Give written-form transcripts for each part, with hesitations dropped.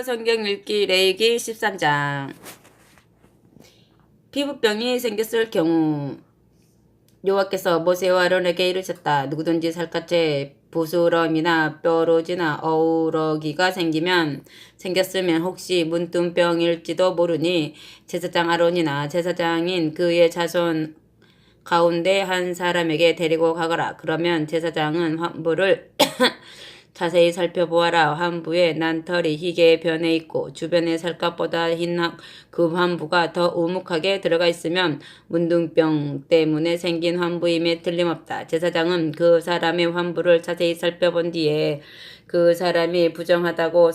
성경 읽기 레위기 13장. 피부병이 생겼을 경우 여호와께서 모세와 아론에게 이르셨다. 누구든지 살갗에 부스럼이나 뼈로지나 어우러기가 생겼으면 혹시 문둥병일지도 모르니 제사장 아론이나 제사장인 그의 자손 가운데 한 사람에게 데리고 가거라. 그러면 제사장은 환부를 자세히 살펴보아라. 환부에 난털이 희게 변해 있고 주변의 살갗보다 흰 그 환부가 더 우묵하게 들어가 있으면 문둥병 때문에 생긴 환부임에 틀림없다. 제사장은 그 사람의 환부를 자세히 살펴본 뒤에 그 사람이 부정하다고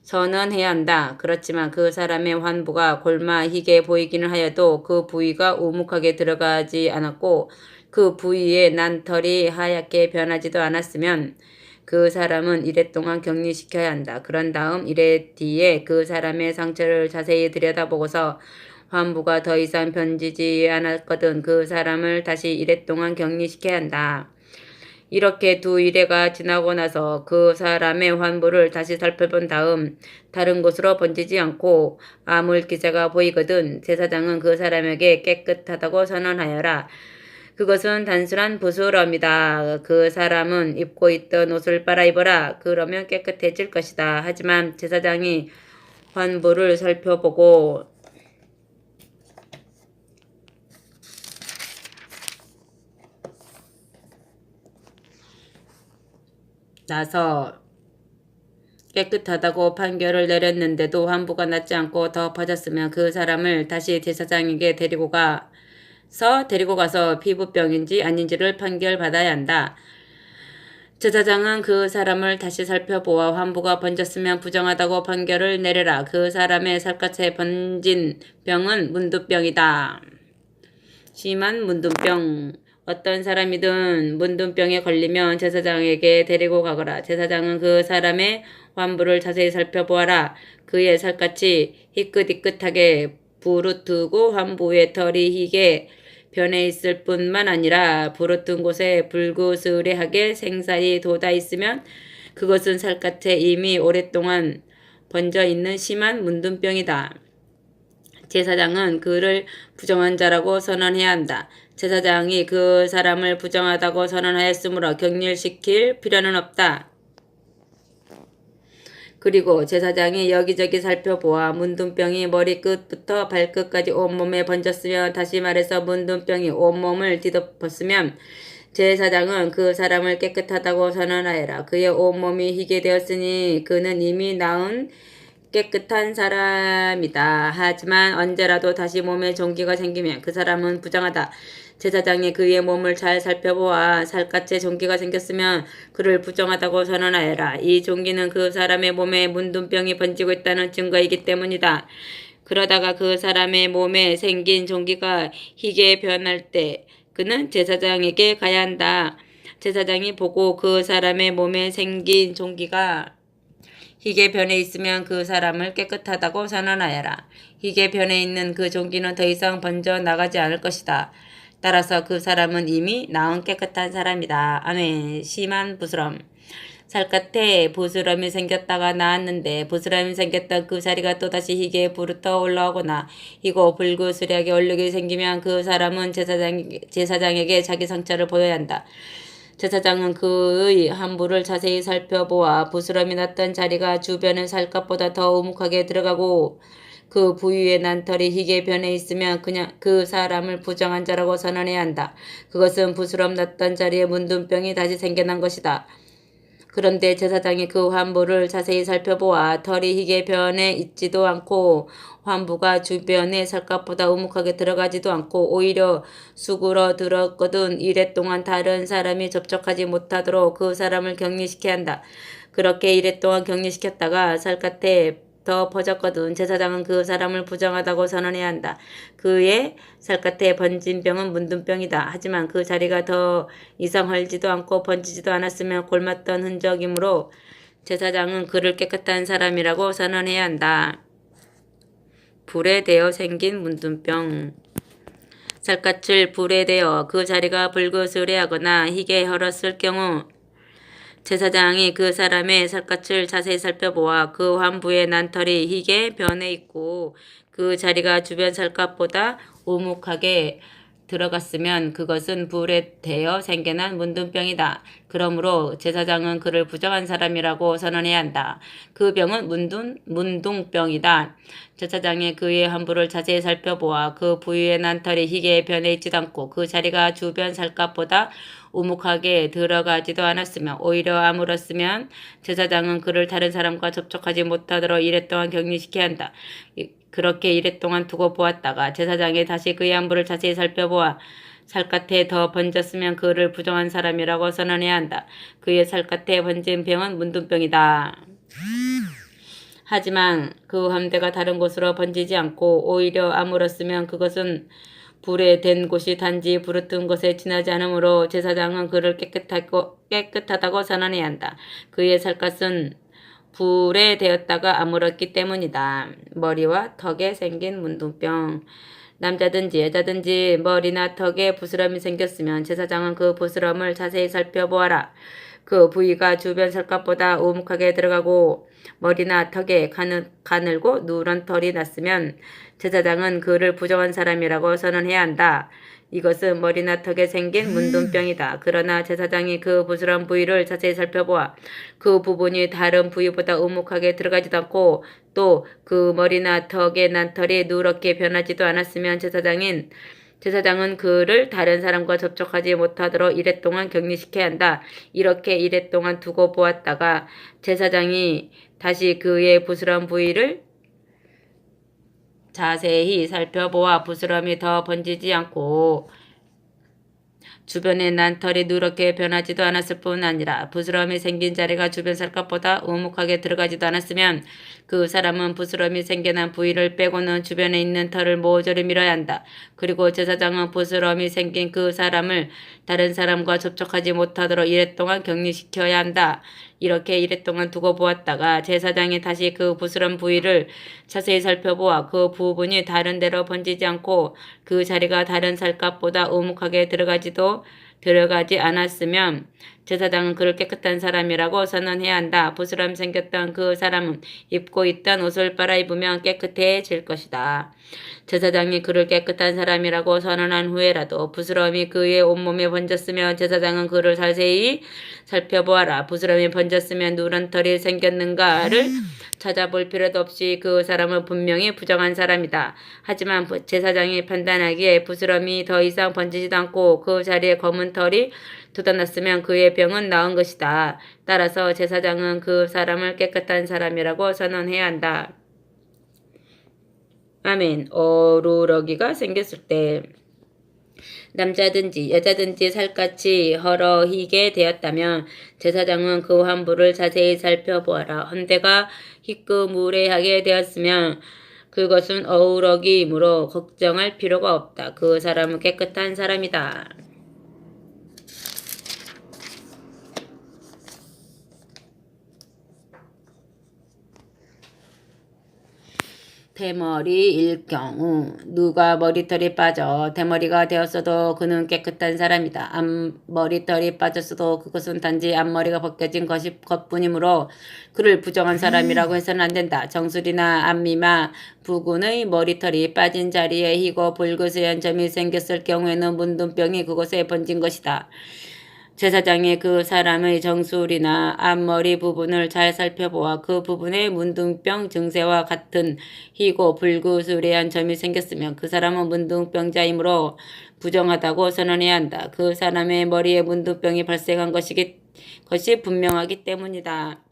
선언해야 한다. 그렇지만 그 사람의 환부가 골마 희게 보이기는 하여도 그 부위가 우묵하게 들어가지 않았고 그 부위에 난 털이 하얗게 변하지도 않았으면 그 사람은 이래 동안 격리시켜야 한다. 그런 다음 이래 뒤에 그 사람의 상처를 자세히 들여다보고서 환부가 더 이상 변지지 않았거든 그 사람을 다시 이래 동안 격리시켜야 한다. 이렇게 두 이래가 지나고 나서 그 사람의 환부를 다시 살펴본 다음 다른 곳으로 번지지 않고 아물 기세가 보이거든 제사장은 그 사람에게 깨끗하다고 선언하여라. 그것은 단순한 부스럼이다. 그 사람은 입고 있던 옷을 빨아입어라. 그러면 깨끗해질 것이다. 하지만 제사장이 환부를 살펴보고 나서 깨끗하다고 판결을 내렸는데도 환부가 낫지 않고 더 퍼졌으면 그 사람을 다시 제사장에게 데리고 가서 피부병인지 아닌지를 판결받아야 한다. 제사장은 그 사람을 다시 살펴보아 환부가 번졌으면 부정하다고 판결을 내려라. 그 사람의 살갗에 번진 병은 문둥병이다. 심한 문둥병. 어떤 사람이든 문둥병에 걸리면 제사장에게 데리고 가거라. 제사장은 그 사람의 환부를 자세히 살펴보아라. 그의 살갗이 희끗희끗하게 부르트고 환부의 털이 희게 변해 있을 뿐만 아니라 부르튼 곳에 불그스레하게 생살이 돋아 있으면 그것은 살갗에 이미 오랫동안 번져 있는 심한 문둥병이다. 제사장은 그를 부정한 자라고 선언해야 한다. 제사장이 그 사람을 부정하다고 선언하였으므로 격리시킬 필요는 없다. 그리고 제사장이 여기저기 살펴보아 문둥병이 머리끝부터 발끝까지 온몸에 번졌으며 다시 말해서 문둥병이 온몸을 뒤덮었으면 제사장은 그 사람을 깨끗하다고 선언하여라. 그의 온몸이 희게 되었으니 그는 이미 나은 깨끗한 사람이다. 하지만 언제라도 다시 몸에 종기가 생기면 그 사람은 부정하다. 제사장이 그의 몸을 잘 살펴보아 살갗에 종기가 생겼으면 그를 부정하다고 선언하여라. 이 종기는 그 사람의 몸에 문둥병이 번지고 있다는 증거이기 때문이다. 그러다가 그 사람의 몸에 생긴 종기가 희게 변할 때 그는 제사장에게 가야 한다. 제사장이 보고 그 사람의 몸에 생긴 종기가 희게 변해 있으면 그 사람을 깨끗하다고 선언하여라. 희게 변해 있는 그 종기는 더 이상 번져 나가지 않을 것이다. 따라서 그 사람은 이미 나은 깨끗한 사람이다. 아멘. 심한 부스럼. 살갗에 부스럼이 생겼다가 나았는데 부스럼이 생겼던 그 자리가 또다시 희게 부르터 올라오거나 희고 불그스레하게 얼룩이 생기면 그 사람은 제사장에게 자기 상처를 보여야 한다. 제사장은 그의 환부를 자세히 살펴보아 부스럼이 났던 자리가 주변의 살갗보다 더 우묵하게 들어가고 그 부위에 난 털이 희게 변해 있으면 그냥 그 사람을 부정한 자라고 선언해야 한다. 그것은 부스럼 났던 자리에 문둥병이 다시 생겨난 것이다. 그런데 제사장이 그 환부를 자세히 살펴보아 털이 희게 변해 있지도 않고 환부가 주변의 살갗보다 우묵하게 들어가지도 않고 오히려 수그러들었거든 이래 동안 다른 사람이 접촉하지 못하도록 그 사람을 격리시켜야 한다. 그렇게 이래 동안 격리시켰다가 살갗에 더 퍼졌거든 제사장은 그 사람을 부정하다고 선언해야 한다. 그의 살갗에 번진 병은 문둥병이다. 하지만 그 자리가 더 이상 헐지도 않고 번지지도 않았으면 골맞던 흔적이므로 제사장은 그를 깨끗한 사람이라고 선언해야 한다. 불에 대어 생긴 문둥병. 살갗을 불에 대어 그 자리가 불그스레하거나 희게 헐었을 경우 제사장이 그 사람의 살갗을 자세히 살펴보아 그 환부의 난털이 희게 변해 있고 그 자리가 주변 살갗보다 오목하게 들어갔으면 그것은 불에 대어 생겨난 문둥병이다. 그러므로 제사장은 그를 부정한 사람이라고 선언해야 한다. 그 병은 문둥병이다. 제사장이 그의 환부를 자세히 살펴보아 그 부위의 난털이 희게 변해 있지도 않고 그 자리가 주변 살갗보다 우묵하게 들어가지도 않았으며 오히려 아물었으면 제사장은 그를 다른 사람과 접촉하지 못하도록 이랫동안 격리시켜야 한다. 그렇게 이랫동안 두고 보았다가 제사장이 다시 그의 안부를 자세히 살펴보아 살갗에 더 번졌으면 그를 부정한 사람이라고 선언해야 한다. 그의 살갗에 번진 병은 문둥병이다. 하지만 그 함대가 다른 곳으로 번지지 않고 오히려 아물었으면 그것은 불에 댄 곳이 단지 부르튼 곳에 지나지 않으므로 제사장은 그를 깨끗하다고 선언해야 한다. 그의 살갗은 불에 되었다가 아물었기 때문이다. 머리와 턱에 생긴 문둥병. 남자든지 여자든지 머리나 턱에 부스럼이 생겼으면 제사장은 그 부스럼을 자세히 살펴보아라. 그 부위가 주변 살갗보다 오목하게 들어가고 머리나 턱에 가늘고 누런 털이 났으면 제사장은 그를 부정한 사람이라고 선언해야 한다. 이것은 머리나 턱에 생긴 문둥병이다. 그러나 제사장이 그 부스러운 부위를 자세히 살펴보아 그 부분이 다른 부위보다 오목하게 들어가지도 않고 또 그 머리나 턱에 난 털이 누렇게 변하지도 않았으면 제사장은 그를 다른 사람과 접촉하지 못하도록 이랫동안 격리시켜야 한다. 이렇게 이랫동안 두고 보았다가 제사장이 다시 그의 부스러운 부위를 자세히 살펴보아 부스럼이 더 번지지 않고 주변에 난 털이 누렇게 변하지도 않았을 뿐 아니라 부스럼이 생긴 자리가 주변 살갗보다 오목하게 들어가지도 않았으면 그 사람은 부스럼이 생겨난 부위를 빼고는 주변에 있는 털을 모조리 밀어야 한다. 그리고 제사장은 부스럼이 생긴 그 사람을 다른 사람과 접촉하지 못하도록 이랫동안 격리시켜야 한다. 이렇게 이랫동안 두고 보았다가 제사장이 다시 그 부스럼 부위를 자세히 살펴보아 그 부분이 다른 데로 번지지 않고 그 자리가 다른 살갗보다 오목하게 들어가지 않았으면 제사장은 그를 깨끗한 사람이라고 선언해야 한다. 부스럼 생겼던 그 사람은 입고 있던 옷을 빨아입으면 깨끗해질 것이다. 제사장이 그를 깨끗한 사람이라고 선언한 후에라도 부스럼이 그의 온몸에 번졌으면 제사장은 그를 자세히 살펴보아라. 부스럼이 번졌으면 누런 털이 생겼는가를 찾아볼 필요도 없이 그 사람은 분명히 부정한 사람이다. 하지만 제사장이 판단하기에 부스럼이 더 이상 번지지도 않고 그 자리에 검은 털이 돋아났으면 그의 병은 나은 것이다. 따라서 제사장은 그 사람을 깨끗한 사람이라고 선언해야 한다. 아멘. 어루러기가 생겼을 때 남자든지 여자든지 살갗이 헐어희게 되었다면 제사장은 그 환부를 자세히 살펴보아라. 헌대가 희끄무레하게 되었으면 그것은 어우러기이므로 걱정할 필요가 없다. 그 사람은 깨끗한 사람이다. 대머리일 경우 누가 머리털이 빠져 대머리가 되었어도 그는 깨끗한 사람이다. 앞머리털이 빠졌어도 그것은 단지 앞머리가 벗겨진 것뿐이므로 그를 부정한 사람이라고 해서는 안 된다. 정수리나 앞미마 부근의 머리털이 빠진 자리에 희고 붉으스런 점이 생겼을 경우에는 문둥병이 그곳에 번진 것이다. 제사장이 그 사람의 정수리나 앞머리 부분을 잘 살펴보아 그 부분에 문둥병 증세와 같은 희고 붉으스레한 점이 생겼으면 그 사람은 문둥병자이므로 부정하다고 선언해야 한다. 그 사람의 머리에 문둥병이 발생한 것이 분명하기 때문이다.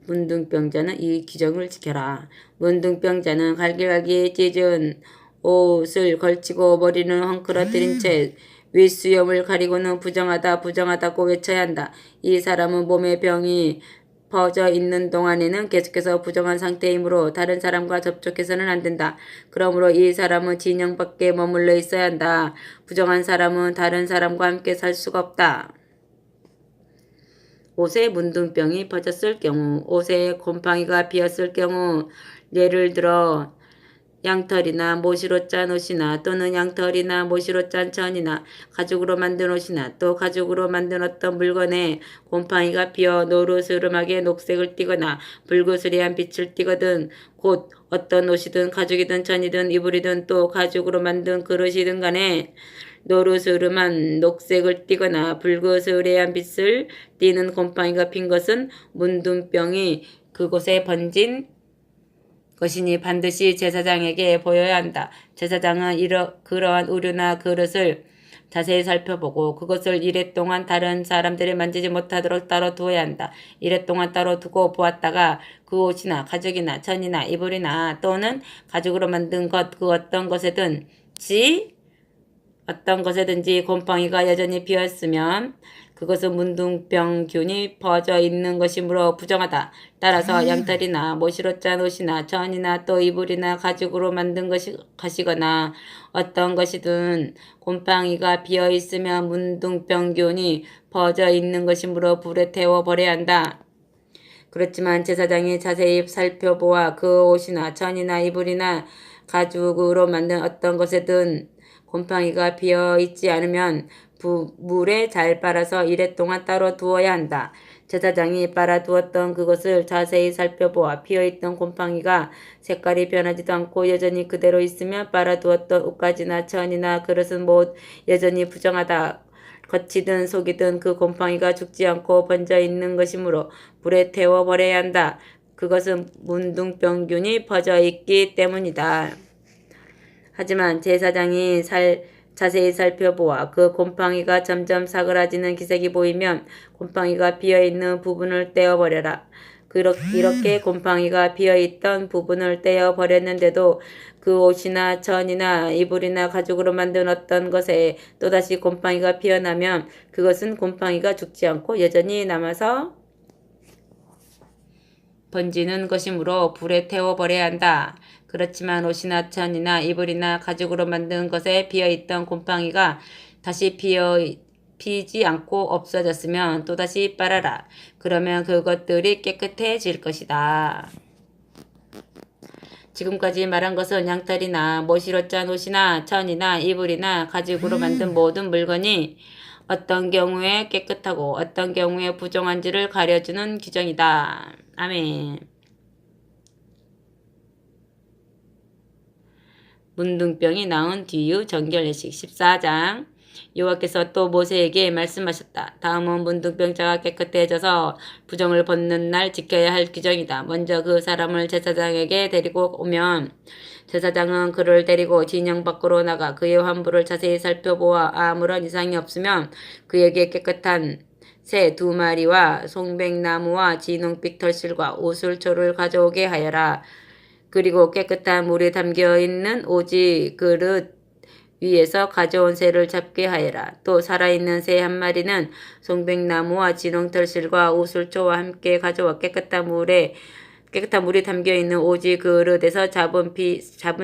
문둥병자는 이 규정을 지켜라. 문둥병자는 갈기갈기 찢은 옷을 걸치고 머리는 헝클어뜨린 채 윗수염을 가리고는 부정하다고 외쳐야 한다. 이 사람은 몸에 병이 퍼져 있는 동안에는 계속해서 부정한 상태이므로 다른 사람과 접촉해서는 안 된다. 그러므로 이 사람은 진영 밖에 머물러 있어야 한다. 부정한 사람은 다른 사람과 함께 살 수가 없다. 옷에 문둥병이 퍼졌을 경우, 옷에 곰팡이가 피었을 경우, 예를 들어 양털이나 못으로 짠 옷이나 또는 양털이나 못으로 짠 천이나 가죽으로 만든 옷이나 또 가죽으로 만든 어떤 물건에 곰팡이가 피어 노르스름하게 녹색을 띠거나 붉으스리한 빛을 띠거든 곧 어떤 옷이든 가죽이든 천이든 이불이든 또 가죽으로 만든 그릇이든 간에 노르스름한 녹색을 띠거나 붉으스레한 빛을 띠는 곰팡이가 핀 것은 문둥병이 그곳에 번진 것이니 반드시 제사장에게 보여야 한다. 제사장은 그러한 우류나 그릇을 자세히 살펴보고 그것을 이래 동안 다른 사람들이 만지지 못하도록 따로 두어야 한다. 이래 동안 따로 두고 보았다가 그 옷이나 가죽이나 천이나 이불이나 또는 가죽으로 만든 것 그 어떤 것에든지 곰팡이가 여전히 피었으면 그것은 문둥병균이 퍼져 있는 것이므로 부정하다. 따라서 양털이나 못으로 짠 옷이나 천이나 또 이불이나 가죽으로 만든 것이거나 어떤 것이든 곰팡이가 피어 있으면 문둥병균이 퍼져 있는 것이므로 불에 태워 버려야 한다. 그렇지만 제사장이 자세히 살펴보아 그 옷이나 천이나 이불이나 가죽으로 만든 어떤 것에든 곰팡이가 피어 있지 않으면 물에 잘 빨아서 이래 동안 따로 두어야 한다. 제사장이 빨아두었던 그것을 자세히 살펴보아 피어있던 곰팡이가 색깔이 변하지도 않고 여전히 그대로 있으면 빨아두었던 옷가지나 천이나 그릇은 못 여전히 부정하다. 겉이든 속이든 그 곰팡이가 죽지 않고 번져 있는 것이므로 불에 태워 버려야 한다. 그것은 문둥병균이 퍼져 있기 때문이다. 하지만 제사장이 자세히 살펴보아 그 곰팡이가 점점 사그라지는 기색이 보이면 곰팡이가 비어있는 부분을 떼어버려라. 이렇게 곰팡이가 비어있던 부분을 떼어버렸는데도 그 옷이나 천이나 이불이나 가죽으로 만든 어떤 것에 또다시 곰팡이가 피어나면 그것은 곰팡이가 죽지 않고 여전히 남아서 번지는 것이므로 불에 태워버려야 한다. 그렇지만 옷이나 천이나 이불이나 가죽으로 만든 것에 피어있던 곰팡이가 다시 피지 않고 없어졌으면 또다시 빨아라. 그러면 그것들이 깨끗해질 것이다. 지금까지 말한 것은 양털이나 못으로 짠 옷이나 천이나 이불이나 가죽으로 만든 모든 물건이 어떤 경우에 깨끗하고 어떤 경우에 부정한지를 가려주는 규정이다. 아멘. 문둥병이 나온 뒤의 정결례식 14장. 여호와께서 또 모세에게 말씀하셨다. 다음은 문둥병자가 깨끗해져서 부정을 벗는 날 지켜야 할 규정이다. 먼저 그 사람을 제사장에게 데리고 오면 제사장은 그를 데리고 진영 밖으로 나가 그의 환부를 자세히 살펴보아 아무런 이상이 없으면 그에게 깨끗한 새 2마리와 송백나무와 진홍빛 털실과 우슬초를 가져오게 하여라. 그리고 깨끗한 물이 담겨있는 오지 그릇 위에서 가져온 새를 잡게 하여라. 또 살아있는 새 1마리는 송백나무와 진홍털실과 우슬초와 함께 가져와 깨끗한 물이 담겨있는 오지 그릇에서 잡은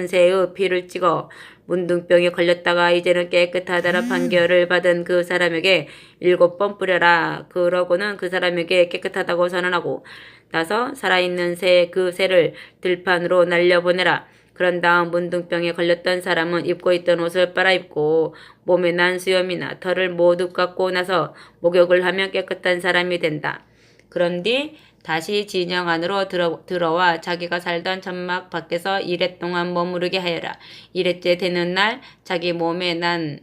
새의 피를 찍어 문둥병에 걸렸다가 이제는 깨끗하다라 판결을 받은 그 사람에게 7번 뿌려라. 그러고는 그 사람에게 깨끗하다고 선언하고 나서 살아있는 그 새를 들판으로 날려보내라. 그런 다음 문둥병에 걸렸던 사람은 입고 있던 옷을 빨아입고 몸에 난 수염이나 털을 모두 깎고 나서 목욕을 하면 깨끗한 사람이 된다. 그런 뒤 다시 진영 안으로 들어와 자기가 살던 천막 밖에서 1회 동안 머무르게 하여라. 1회째 되는 날 자기 몸에 난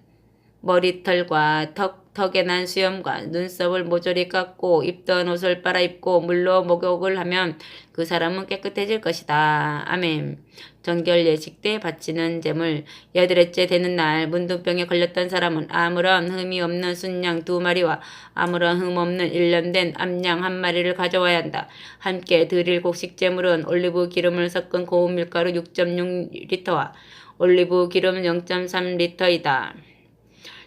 머리털과 턱에 난 수염과 눈썹을 모조리 깎고 입던 옷을 빨아입고 물로 목욕을 하면 그 사람은 깨끗해질 것이다. 아멘. 정결 예식 때 바치는 제물. 8회째 되는 날 문둥병에 걸렸던 사람은 아무런 흠이 없는 순양 2마리와 아무런 흠 없는 1년된 암양 1마리를 가져와야 한다. 함께 드릴 곡식 제물은 올리브 기름을 섞은 고운 밀가루 6.6리터와 올리브 기름 0.3리터이다.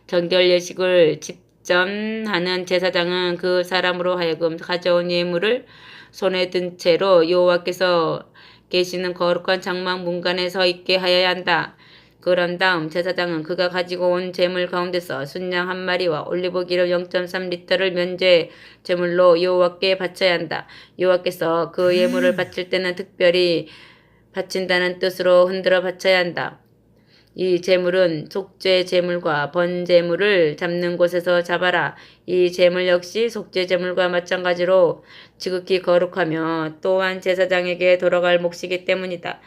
정결 예식을 집전하는 제사장은 그 사람으로 하여금 가져온 예물을 손에 든 채로 여호와께서 계시는 거룩한 장막 문간에 서 있게 하여야 한다. 그런 다음 제사장은 그가 가지고 온 제물 가운데서 순양 1마리와 올리브 기름 0.3리터를 면제 제물로 여호와께 바쳐야 한다. 여호와께서 그 예물을 바칠 때는 특별히 바친다는 뜻으로 흔들어 바쳐야 한다. 이 제물은 속죄 제물과 번 제물을 잡는 곳에서 잡아라. 이 제물 역시 속죄 제물과 마찬가지로 지극히 거룩하며 또한 제사장에게 돌아갈 몫이기 때문이다.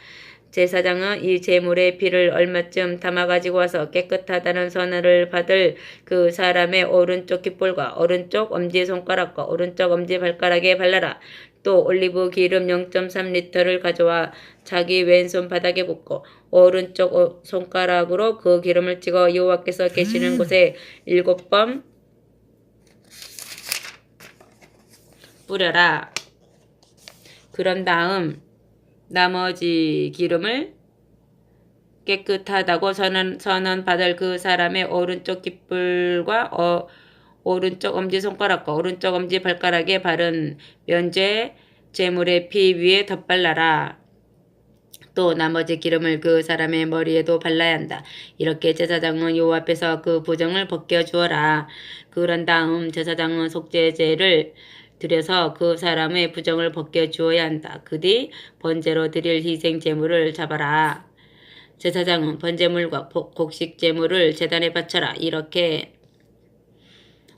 제사장은 이 제물의 피를 얼마쯤 담아 가지고 와서 깨끗하다는 선언을 받을 그 사람의 오른쪽 깃볼과 오른쪽 엄지손가락과 오른쪽 엄지발가락에 발라라. 또 올리브 기름 0.3리터를 가져와 자기 왼손 바닥에 붓고 오른쪽 손가락으로 그 기름을 찍어 여호와께서 계시는 곳에 7번 뿌려라. 그런 다음 나머지 기름을 깨끗하다고 선언받을 그 사람의 오른쪽 깃불과 오른쪽 엄지손가락과 오른쪽 엄지발가락에 바른 면죄 제물의 피 위에 덧발라라. 또 나머지 기름을 그 사람의 머리에도 발라야 한다. 이렇게 제사장은 여호와 앞에서 그 부정을 벗겨주어라. 그런 다음 제사장은 속죄제를 드려서 그 사람의 부정을 벗겨주어야 한다. 그 뒤 번제로 드릴 희생 제물을 잡아라. 제사장은 번제물과 곡식 제물을 제단에 바쳐라. 이렇게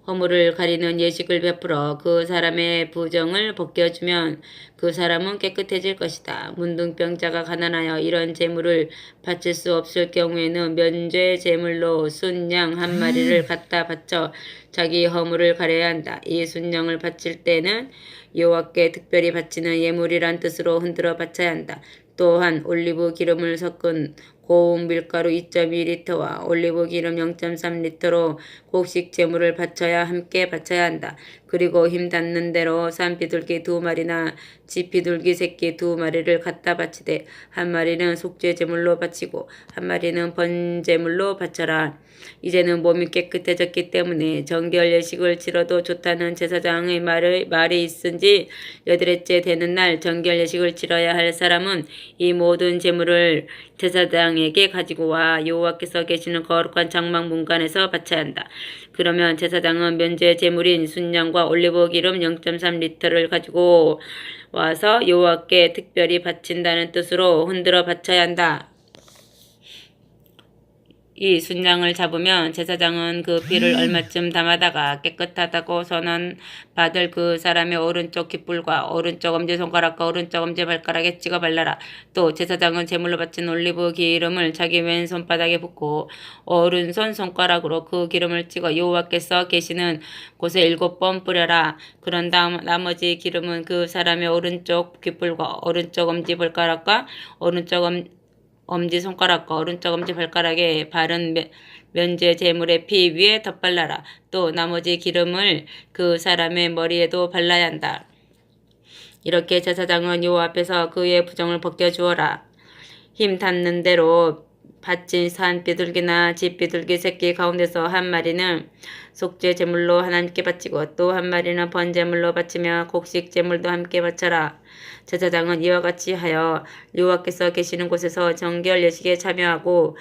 허물을 가리는 예식을 베풀어 그 사람의 부정을 벗겨주면 그 사람은 깨끗해질 것이다. 문둥병자가 가난하여 이런 제물을 바칠 수 없을 경우에는 면죄 제물로 순양 한 마리를 갖다 바쳐 자기 허물을 가려야 한다. 이 순양을 바칠 때는 여호와께 특별히 바치는 예물이란 뜻으로 흔들어 바쳐야 한다. 또한 올리브 기름을 섞은 고운 밀가루 2.2리터와 올리브 기름 0.3리터로 곡식 제물을 바쳐야 함께 바쳐야 한다. 그리고 힘 닿는 대로 산 비둘기 2마리나 집 비둘기 새끼 2마리를 갖다 바치되 한 마리는 속죄 제물로 바치고 한 마리는 번제물로 바쳐라. 이제는 몸이 깨끗해졌기 때문에 정결 예식을 치러도 좋다는 제사장의 말이 있은지 8일째 되는 날 정결 예식을 치러야 할 사람은 이 모든 제물을 제사장에게 가지고 와 여호와께서 계시는 거룩한 장막 문간에서 바쳐야 한다. 그러면 제사장은 면죄 제물인 순양과 올리브 기름 0.3리터를 가지고 와서 여호와께 특별히 바친다는 뜻으로 흔들어 바쳐야 한다. 이 순양을 잡으면 제사장은 그 피를 얼마쯤 담아다가 깨끗하다고 선언받을 그 사람의 오른쪽 깃불과 오른쪽 엄지손가락과 오른쪽 엄지발가락에 찍어 발라라. 또 제사장은 제물로 바친 올리브 기름을 자기 왼손바닥에 붓고 오른손 손가락으로 그 기름을 찍어 여호와께서 계시는 곳에 7번 뿌려라. 그런 다음 나머지 기름은 그 사람의 오른쪽 깃불과 오른쪽 엄지발가락과 오른쪽 엄지손가락과 오른쪽 엄지발가락에 바른 면죄 제물의 피 위에 덧발라라. 또 나머지 기름을 그 사람의 머리에도 발라야 한다. 이렇게 제사장은 여호와 앞에서 그의 부정을 벗겨주어라. 힘 닿는 대로 바친 산 비둘기나 집 비둘기 새끼 가운데서 한 마리는 속죄 제물로 하나님께 바치고 또 한 마리는 번제물로 바치며 곡식 제물도 함께 바쳐라. 제사장은 이와 같이 하여 여호와께서 계시는 곳에서 정결 예식에 참여하고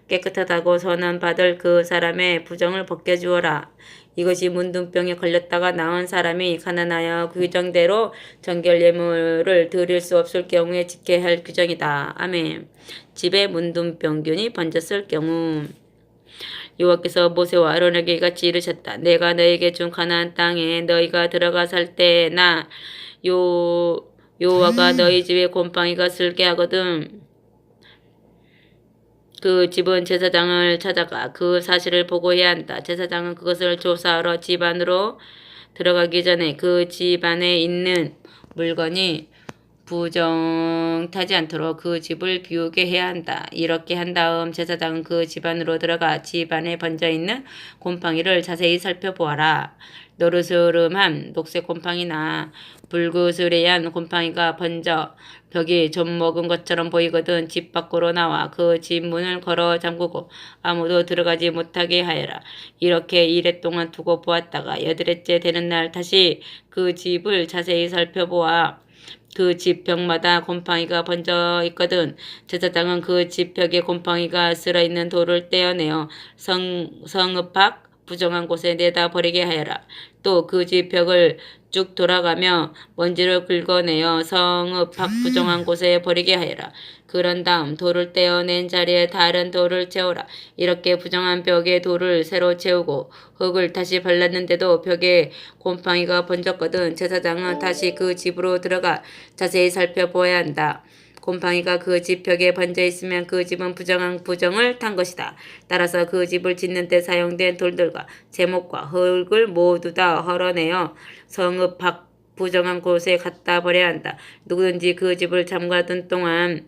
깨끗하다고 선언받을 그 사람의 부정을 벗겨주어라. 이것이 문둥병에 걸렸다가 나은 사람이 가난하여 규정대로 정결 예물을 드릴 수 없을 경우에 지켜야 할 규정이다. 아멘. 집에 문둥병균이 번졌을 경우 여호와께서 모세와 아론에게 이같이 이르셨다. 내가 너에게 준 가나안 땅에 너희가 들어가 살 때나 여호와가 너희 집에 곰팡이가 슬게 하거든. 그 집은 제사장을 찾아가 그 사실을 보고해야 한다. 제사장은 그것을 조사하러 집 안으로 들어가기 전에 그 집 안에 있는 물건이 부정타지 않도록 그 집을 비우게 해야 한다. 이렇게 한 다음 제사장은 그 집 안으로 들어가 집 안에 번져있는 곰팡이를 자세히 살펴보아라. 노르스름한 녹색 곰팡이나 붉으스레한 곰팡이가 번져 벽이 좀 먹은 것처럼 보이거든 집 밖으로 나와 그 집 문을 걸어 잠그고 아무도 들어가지 못하게 하여라. 이렇게 2일 동안 두고 보았다가 8일째 되는 날 다시 그 집을 자세히 살펴보아 그 집 벽마다 곰팡이가 번져 있거든. 제사장은 그 집 벽에 곰팡이가 쓸어 있는 돌을 떼어내어 성읍 밖 부정한 곳에 내다 버리게 하여라. 또 그 집 벽을 쭉 돌아가며 먼지를 긁어내어 성읍 밖 부정한 곳에 버리게 하여라. 그런 다음 돌을 떼어낸 자리에 다른 돌을 채우라. 이렇게 부정한 벽에 돌을 새로 채우고 흙을 다시 발랐는데도 벽에 곰팡이가 번졌거든 제사장은 다시 그 집으로 들어가 자세히 살펴보아야 한다. 곰팡이가 그 집 벽에 번져 있으면 그 집은 부정한 부정을 탄 것이다. 따라서 그 집을 짓는 데 사용된 돌들과 제목과 흙을 모두 다 헐어내어 성읍 밖 부정한 곳에 갖다 버려야 한다. 누구든지 그 집을 잠가둔 동안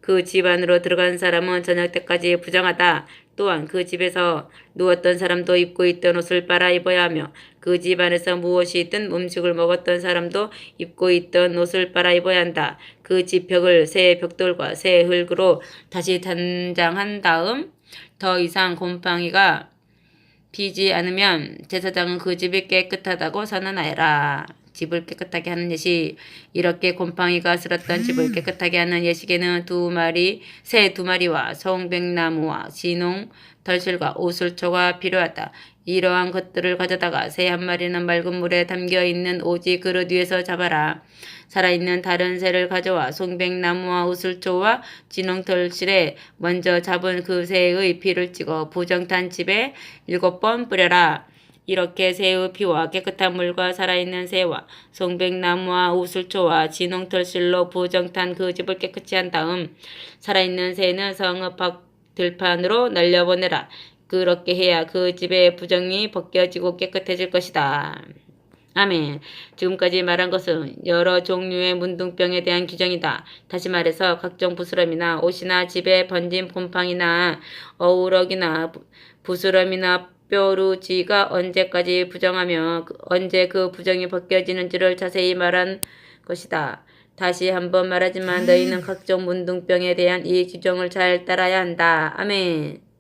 그 집 안으로 들어간 사람은 저녁 때까지 부정하다. 또한 그 집에서 누웠던 사람도 입고 있던 옷을 빨아 입어야 하며 그 집 안에서 무엇이 있든 음식을 먹었던 사람도 입고 있던 옷을 빨아 입어야 한다. 그 집 벽을 새 벽돌과 새 흙으로 다시 단장한 다음 더 이상 곰팡이가 피지 않으면 제사장은 그 집이 깨끗하다고 선언하여라. 집을 깨끗하게 하는 예식. 이렇게 곰팡이가 슬었던 집을 깨끗하게 하는 예식에는 새 두 마리와 송백나무와 진홍 털실과 오슬초가 필요하다. 이러한 것들을 가져다가 새 한 마리는 맑은 물에 담겨 있는 오지 그릇 위에서 잡아라. 살아있는 다른 새를 가져와 송백나무와 오슬초와 진홍털실에 먼저 잡은 그 새의 피를 찍어 부정탄 집에 7번 뿌려라. 이렇게 새의 피와 깨끗한 물과 살아있는 새와 송백나무와 오슬초와 진홍털실로 부정탄 그 집을 깨끗이 한 다음 살아있는 새는 성읍 밖 들판으로 날려보내라. 그렇게 해야 그 집의 부정이 벗겨지고 깨끗해질 것이다. 아멘. 지금까지 말한 것은 여러 종류의 문둥병에 대한 규정이다. 다시 말해서 각종 부스럼이나 옷이나 집에 번진 곰팡이나 어우럭이나 부스럼이나 뾰루지가 언제까지 부정하며 언제 그 부정이 벗겨지는지를 자세히 말한 것이다. 다시 한번 말하지만 너희는 각종 문둥병에 대한 이 규정을 잘 따라야 한다. 아멘.